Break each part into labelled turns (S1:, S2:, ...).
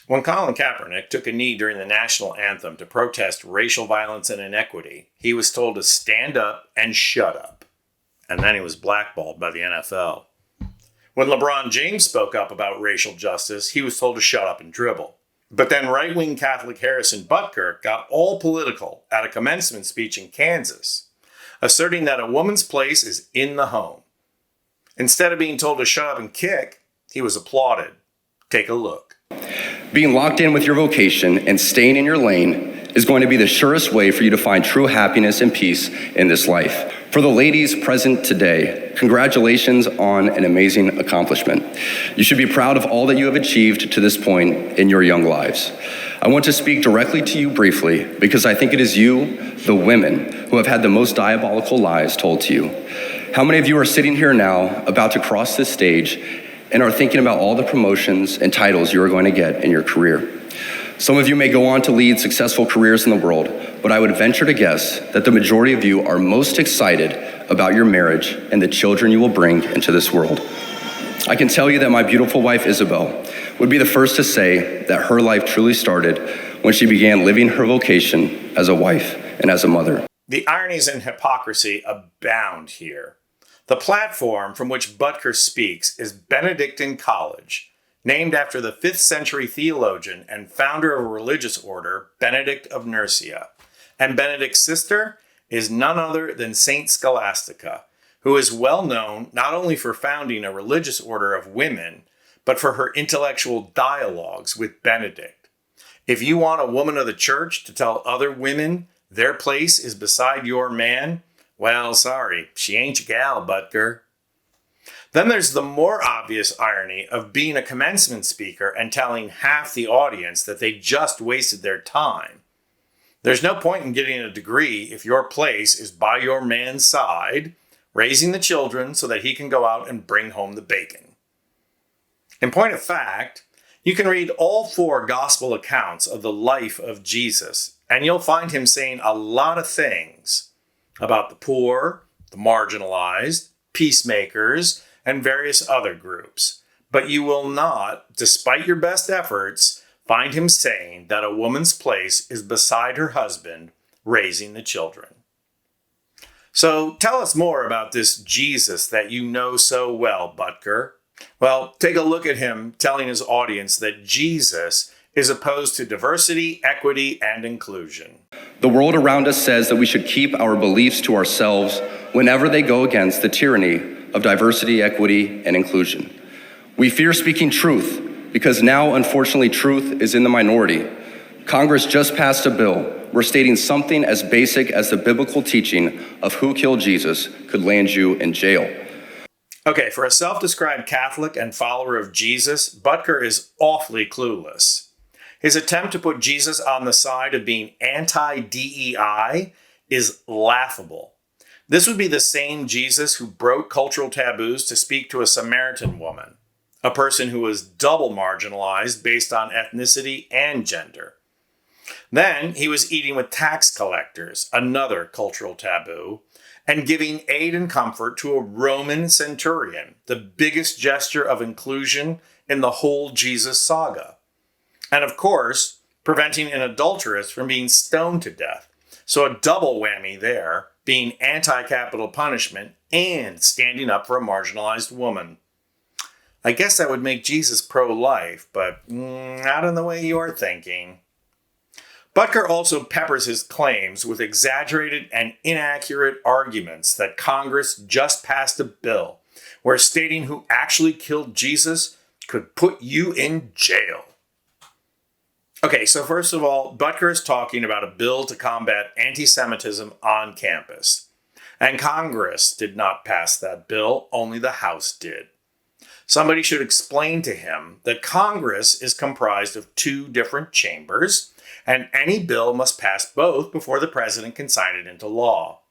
S1: When Colin Kaepernick took a knee during the national anthem to protest racial violence and inequity, he was told to stand up and shut up. And then he was blackballed by the NFL. When LeBron James spoke up about racial justice, he was told to shut up and dribble. But then right-wing Catholic Harrison Butker got all political at a commencement speech in Kansas, asserting that a woman's place is in the home. Instead of being told to shut up and kick, he was applauded. Take a look.
S2: Being locked in with your vocation and staying in your lane is going to be the surest way for you to find true happiness and peace in this life. For the ladies present today, congratulations on an amazing accomplishment. You should be proud of all that you have achieved to this point in your young lives. I want to speak directly to you briefly because I think it is you, the women, who have had the most diabolical lies told to you. How many of you are sitting here now about to cross this stage and are thinking about all the promotions and titles you are going to get in your career? Some of you may go on to lead successful careers in the world, but I would venture to guess that the majority of you are most excited about your marriage and the children you will bring into this world. I can tell you that my beautiful wife, Isabel, would be the first to say that her life truly started when she began living her vocation as a wife and as a mother.
S1: The ironies and hypocrisy abound here. The platform from which Butker speaks is Benedictine College, named after the 5th century theologian and founder of a religious order, Benedict of Nursia. And Benedict's sister is none other than Saint Scholastica, who is well known not only for founding a religious order of women, but for her intellectual dialogues with Benedict. If you want a woman of the church to tell other women their place is beside your man, well, sorry, she ain't your gal, Butker. Then there's the more obvious irony of being a commencement speaker and telling half the audience that they just wasted their time. There's no point in getting a degree if your place is by your man's side, raising the children so that he can go out and bring home the bacon. In point of fact, you can read all 4 gospel accounts of the life of Jesus, and you'll find him saying a lot of things about the poor, the marginalized, peacemakers, and various other groups. But you will not, despite your best efforts, find him saying that a woman's place is beside her husband, raising the children. So tell us more about this Jesus that you know so well, Butker. Well, take a look at him telling his audience that Jesus is opposed to diversity, equity, and inclusion.
S2: The world around us says that we should keep our beliefs to ourselves whenever they go against the tyranny of diversity, equity, and inclusion. We fear speaking truth because now, unfortunately, truth is in the minority. Congress just passed a bill where stating something as basic as the biblical teaching of who killed Jesus could land you in jail.
S1: Okay, for a self-described Catholic and follower of Jesus, Butker is awfully clueless. His attempt to put Jesus on the side of being anti-DEI is laughable. This would be the same Jesus who broke cultural taboos to speak to a Samaritan woman, a person who was double marginalized based on ethnicity and gender. Then he was eating with tax collectors, another cultural taboo, and giving aid and comfort to a Roman centurion, the biggest gesture of inclusion in the whole Jesus saga. And of course, preventing an adulteress from being stoned to death. So a double whammy there, being anti-capital punishment and standing up for a marginalized woman. I guess that would make Jesus pro-life, but not in the way you're thinking. Butker also peppers his claims with exaggerated and inaccurate arguments that Congress just passed a bill where stating who actually killed Jesus could put you in jail. Okay, so first of all, Butker is talking about a bill to combat anti-Semitism on campus. And Congress did not pass that bill, only the House did. Somebody should explain to him that Congress is comprised of 2 different chambers, and any bill must pass both before the president can sign it into law.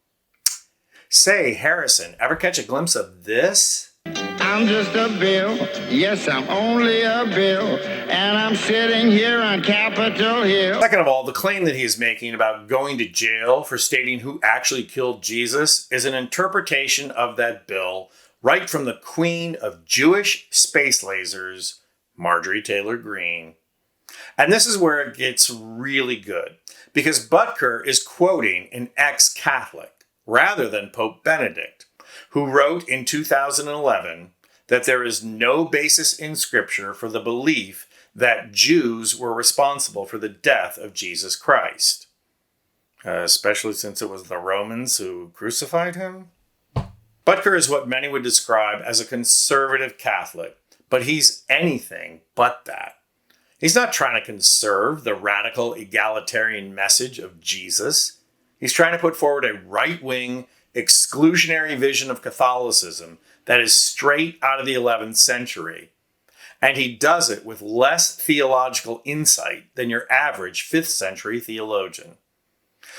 S1: Say, Harrison, ever catch a glimpse of this?
S3: I'm just a bill, yes, I'm only a bill, and I'm sitting here on Capitol Hill.
S1: Second of all, the claim that he is making about going to jail for stating who actually killed Jesus is an interpretation of that bill right from the queen of Jewish space lasers, Marjorie Taylor Greene. And this is where it gets really good, because Butker is quoting an ex-Catholic rather than Pope Benedict, who wrote in 2011 that there is no basis in Scripture for the belief that Jews were responsible for the death of Jesus Christ, especially since it was the Romans who crucified him. Butker is what many would describe as a conservative Catholic, but he's anything but that. He's not trying to conserve the radical egalitarian message of Jesus. He's trying to put forward a right-wing, exclusionary vision of Catholicism that is straight out of the 11th century. And he does it with less theological insight than your average 5th century theologian.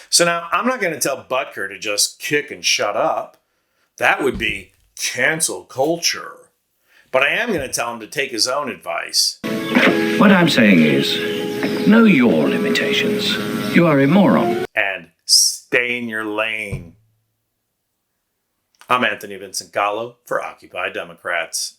S1: So now, I'm not going to tell Butker to just kick and shut up. That would be cancel culture. But I am going to tell him to take his own advice.
S4: What I'm saying is, know your limitations. You are a moron.
S1: And stay in your lane. I'm Anthony Vincent Gallo for Occupy Democrats.